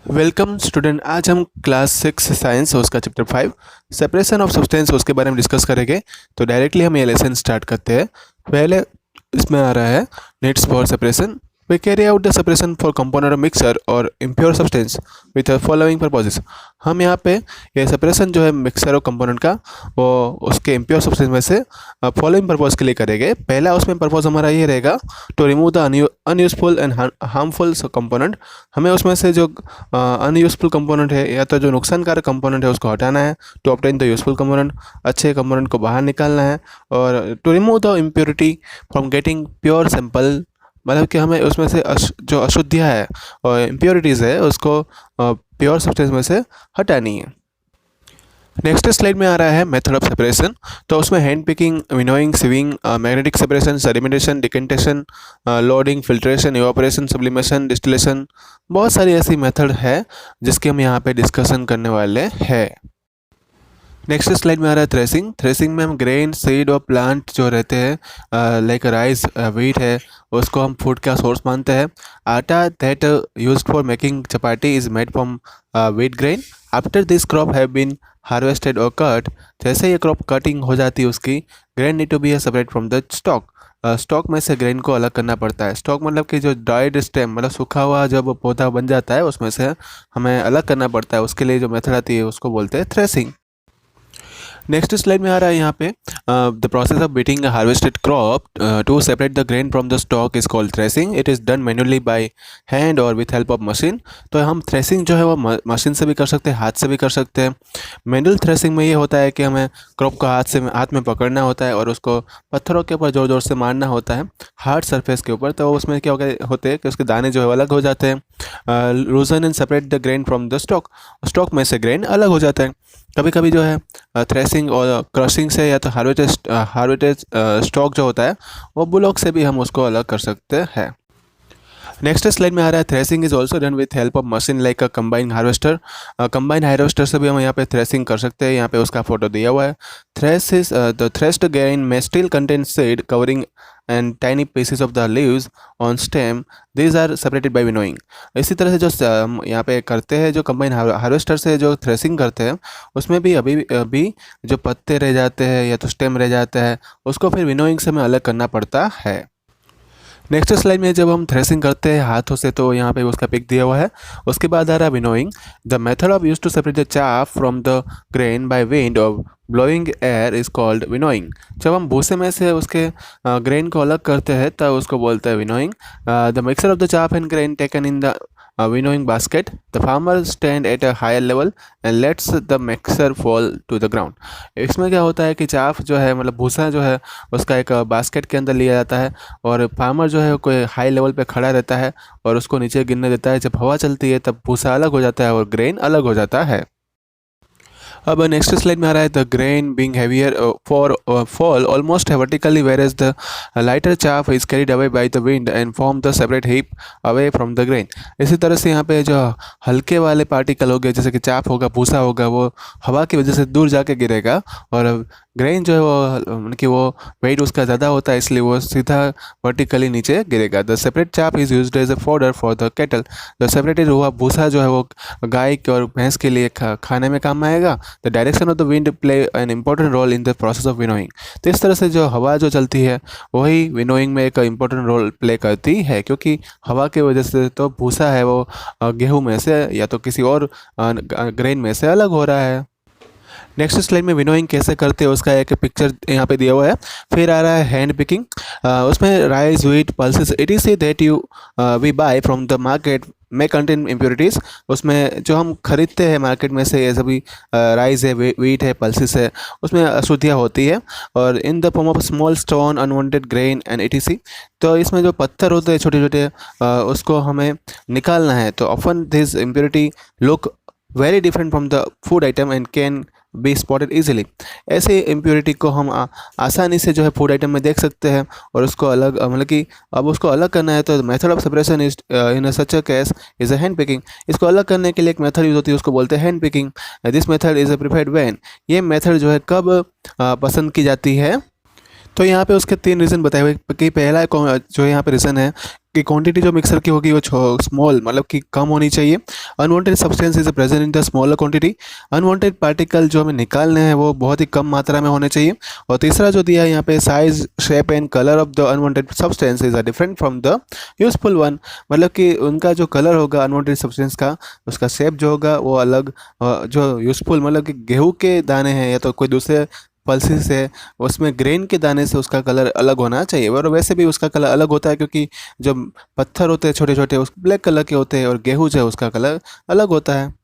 Welcome student. आज हम class 6 science उसका चैप्टर 5 सेपरेशन ऑफ सब्सटेंस उसके बारे में डिस्कस करेंगे। तो डायरेक्टली हम ये लेसन स्टार्ट करते हैं। पहले इसमें आ रहा है needs for separation. We carry out the separation for component of mixer और impure substance with following purposes. हम यहाँ पे ये सेपरेशन जो है मिक्सर और कंपोनेंट का वो उसके इम्प्योर सब्सटेंस में से फॉलोइंग पर्पस के लिए करेंगे। पहला उसमें पर्पस हमारा ये रहेगा to remove the unuseful and harmful component. हमें उसमें से जो अनयूजफुल कंपोनेंट है या तो जो नुकसानकारक कंपोनेंट है उसको हटाना है। To obtain the useful component, अच्छे कंपोनेंट को बाहर निकालना है। और to remove the impurity from getting pure sample, मतलब कि हमें उसमें से जो अशुद्धियाँ है और इम्प्योरिटीज़ है उसको प्योर सब्सटेंस में से हटानी है। नेक्स्ट स्लाइड में आ रहा है मेथड ऑफ सेपरेशन। तो उसमें hand picking, winnowing, sieving, magnetic separation, sedimentation, decantation, loading, filtration, evaporation, sublimation, distillation, बहुत सारी ऐसी मेथड है जिसकी हम यहाँ पे डिस्कशन करने वाले हैं। नेक्स्ट स्लाइड में आ रहा है थ्रेसिंग। थ्रेसिंग में हम ग्रेन, सीड और प्लांट जो रहते हैं लाइक राइस, व्हीट है, उसको हम फूड का सोर्स मानते हैं। आटा that used for making chapati is made from wheat grain. After this crop have been harvested और कट, जैसे ये क्रॉप कटिंग हो जाती है उसकी, grain need to be separate from the stock. Stock में से ग्रेन को अलग करना पड़ता है। स्टॉक मतलब कि जो ड्राइड स्टेम, मतलब सूखा हुआ जब पौधा बन जाता है उसमें से हमें अलग करना पड़ता है। उसके लिए जो मेथड आती है उसको बोलते हैं थ्रेसिंग। नेक्स्ट स्लाइड में आ रहा है यहाँ पे the process of beating a harvested crop to separate the grain from the stock is called threshing. It is done manually by hand और विथ हेल्प ऑफ मशीन। तो हम थ्रेसिंग जो है वो मशीन से भी कर सकते हैं, हाथ से भी कर सकते हैं। मैनुअल थ्रेसिंग में ये होता है कि हमें क्रॉप को हाथ में पकड़ना होता है और उसको पत्थरों के ऊपर ज़ोर ज़ोर से मारना होता है, हार्ड सरफेस के ऊपर। तो उसमें क्या होते हैं कि उसके दाने जो है अलग हो जाते हैं। लूजन and separate the grain from the stock, stock में से ग्रेन अलग हो जाता है। कभी कभी जो है थ्रेसिंग और क्रशिंग से या तो हार्वेस्टेड स्टॉक जो होता है वो बुलॉक से भी हम उसको अलग कर सकते हैं। नेक्स्ट स्लाइड में आ रहा है threshing is also done with help of machine like a combine harvester. Combine harvester से भी हम यहाँ पे थ्रेसिंग कर सकते हैं। यहाँ पे उसका फोटो दिया हुआ है। द थ्रेस्ड ग्रेन में still contain seed covering and tiny pieces of the leaves on stem, these are separated by winnowing. इसी तरह से जो हम यहाँ पे करते हैं, जो कंबाइन हार्वेस्टर से जो थ्रेसिंग करते हैं उसमें भी अभी जो पत्ते रह जाते हैं या तो स्टेम रह जाता है उसको फिर विनोइंग से हमें अलग करना पड़ता है। नेक्स्ट स्लाइड में जब हम थ्रेसिंग करते हैं हाथों से तो यहाँ पे उसका पिक दिया हुआ है। उसके बाद आ रहा है winnowing. The method of use to separate the chaff from the grain by wind और blowing air is called winnowing. जब हम भूसे में से उसके ग्रेन को अलग करते हैं तब उसको बोलते हैं winnowing. The mixer of the chaff and grain taken in the winnowing basket, the farmer stand at a higher level and lets the mixer fall to the ground। इसमें क्या होता है कि चाफ जो है मतलब भूसा जो है उसका एक बास्केट के अंदर लिया जाता है और फार्मर जो है कोई हाई लेवल पे खड़ा रहता है और उसको नीचे गिरने देता है। जब हवा चलती है तब भूसा अलग हो जाता है और ग्रेन अलग हो जाता है। अब नेक्स्ट स्लाइड में आ रहा है the grain being heavier for fall almost vertically whereas the lighter chaff is carried away by the wind and form the separate heap away from the grain. इसी तरह से यहाँ पे जो हल्के वाले पार्टिकल हो गए जैसे कि चाफ होगा, भूसा होगा, वो हवा की वजह से दूर जाके गिरेगा और ग्रेन जो है वो मतलब कि वो वेट उसका ज़्यादा होता है इसलिए वो सीधा वर्टिकली नीचे गिरेगा। The separate chaff is used as a fodder for the cattle. The separated हुआ भूसा जो है वो गाय के और भैंस के लिए खाने में काम आएगा। The direction of the wind play an important role in the process of winnowing. तो इस तरह से जो हवा जो चलती है वही विनोइंग में एक इंपॉर्टेंट रोल प्ले करती है, क्योंकि हवा की वजह से तो भूसा है वो गेहूँ में से या तो किसी और ग्रेन में से अलग हो रहा है। नेक्स्ट स्लाइड में विनोइंग कैसे करते हैं उसका एक पिक्चर यहाँ पे दिया हुआ है। फिर आ रहा है हैंड पिकिंग। उसमें rice, wheat, pulses etc that you we buy from the market में कंटेन इम्प्योरिटीज़। उसमें जो हम खरीदते हैं मार्केट में से ये सभी राइस है, व्हीट है, पल्सेस है, उसमें अशुद्धियाँ होती है और in the form of small stone, unwanted grain and etc। तो इसमें जो पत्थर होते हैं छोटे छोटे उसको हमें निकालना है। तो often this impurity look very different from the food item and can be spotted easily. ऐसे इम्प्योरिटी को हम आसानी से जो है फूड आइटम में देख सकते हैं और उसको अलग मतलब कि अब उसको अलग करना है तो method of separation is in such a case is a hand picking. इसको अलग करने के लिए एक मेथड यूज होती है उसको बोलते हैं hand picking. This method is a preferred when, ये मेथड जो है कब पसंद की जाती है। तो यहाँ पे उसके 3 रीज़न बताए हुए कि पहला जो यहाँ पे रीज़न है कि क्वांटिटी जो मिक्सर की होगी वो स्मॉल मतलब कि कम होनी चाहिए। Unwanted substance is present in the smaller quantity. Unwanted particle जो हमें निकालने हैं वो बहुत ही कम मात्रा में होने चाहिए। और तीसरा जो दिया है यहाँ पे, size shape and colour of the unwanted substance is different from the useful one. मतलब कि उनका जो कलर होगा अनवांटेड सब्सटेंस का, उसका शेप जो होगा वो अलग, जो यूजफुल मतलब कि गेहूं के दाने हैं या तो कोई दूसरे पल्सेस है उसमें ग्रेन के दाने से उसका कलर अलग होना चाहिए। और वैसे भी उसका कलर अलग होता है क्योंकि जब पत्थर होते हैं छोटे छोटे उस ब्लैक कलर के होते हैं और गेहूं जो है उसका कलर अलग होता है।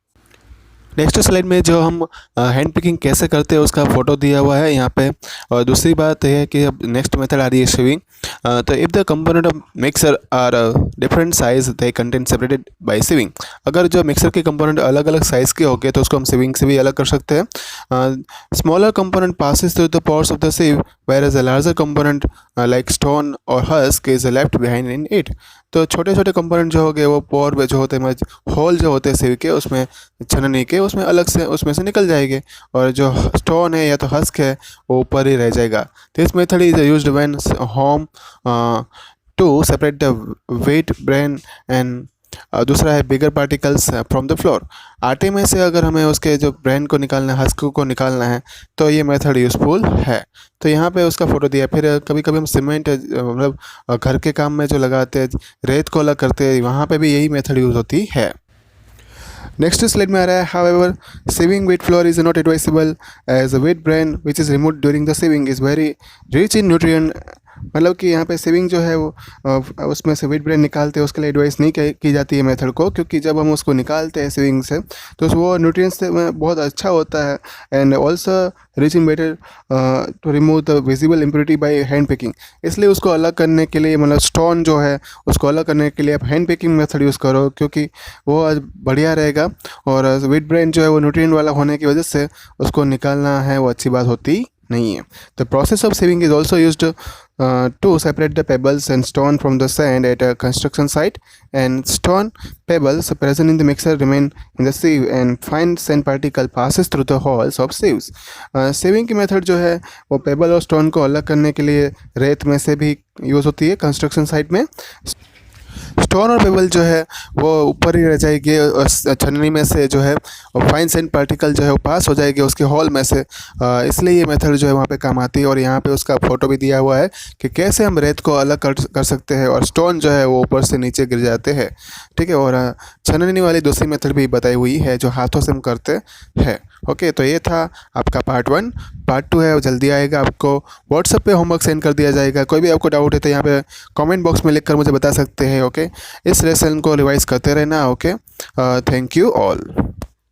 नेक्स्ट स्लाइड में जो हम हैंड पिकिंग कैसे करते हैं उसका फोटो दिया हुआ है यहाँ पे। और दूसरी बात यह है कि अब नेक्स्ट मेथड आ रही है सिविंग। तो if the component of mixer are different size they content separated by sieving. अगर जो मिक्सर के कंपोनेंट अलग अलग साइज़ के हो गए तो उसको हम सिविंग से भी अलग कर सकते हैं। Smaller component passes through the pores of the sieve whereas a larger component like stone or husk is left behind in it। तो छोटे छोटे कंपोनेंट जो हो गए वो पोर में जो होते हैं, होल जो होते हैं सिव के उसमें छननी के उसमें अलग से उसमें से निकल जाएंगे, और जो स्टोन है या तो हस्क है वो ऊपर ही रह जाएगा। This method is used when home to separate the wheat bran and दूसरा है bigger particles from the flour. आटे में से अगर हमें उसके जो ब्रेन को निकालना है, हस्क को निकालना है, तो ये मेथड यूज़फुल है। तो यहाँ पे उसका फ़ोटो दिया। फिर कभी कभी हम सीमेंट मतलब घर के काम में जो लगाते हैं, रेत को अलग करते हैं, वहाँ पे भी यही मेथड यूज़ होती है। नेक्स्ट स्लाइड में आ रहा है, however sieving with flour is not advisable as a wheat bran which is remove during the sieving is very rich in nutrient. मतलब कि यहाँ पे सेविंग जो है वो उसमें से वेट ब्रेन निकालते हैं, उसके लिए एडवाइस नहीं की जाती है मेथड को, क्योंकि जब हम उसको निकालते हैं सेविंग से तो वो न्यूट्रिएंट्स में बहुत अच्छा होता है and also rich in better to remove the visible impurity by hand picking. इसलिए उसको अलग करने के लिए मतलब स्टोन जो है उसको अलग करने के लिए आप हैंड पिकिंग मेथड यूज़ करो, क्योंकि वो बढ़िया रहेगा। और वेट ब्रेन जो है वो न्यूट्रिएंट वाला होने की वजह से उसको निकालना है वो अच्छी बात होती नहीं है। The process of swimming is also used to separate the pebbles and stone from the sand at a construction site, and stone pebbles present in the mixer remain in the sieve and fine sand particle passes through the holes of sieves। sieving की method जो है वो payable और stone को अलग करने के लिए रेत में से भी यूज़ होती है कंस्ट्रक्शन साइट में। स्टोन और पेबल जो है वो ऊपर ही रह जाएगी और छन्नी में से जो है और फाइन सैंड पार्टिकल जो है वो पास हो जाएगी उसके हॉल में से। इसलिए ये मेथड जो है वहाँ पे काम आती है। और यहाँ पे उसका फ़ोटो भी दिया हुआ है कि कैसे हम रेत को अलग कर सकते हैं, और स्टोन जो है वो ऊपर से नीचे गिर जाते हैं। ठीक है, और छननी वाली दूसरी मेथड भी बताई हुई है जो हाथों से हम करते हैं। ओके, तो ये था आपका पार्ट 1। पार्ट 2 है वो जल्दी आएगा, आपको व्हाट्सएप पे होमवर्क सेंड कर दिया जाएगा। कोई भी आपको डाउट है तो यहाँ पे कमेंट बॉक्स में लिखकर मुझे बता सकते हैं। ओके, इस लेसन को रिवाइज करते रहना। Okay, thank you all.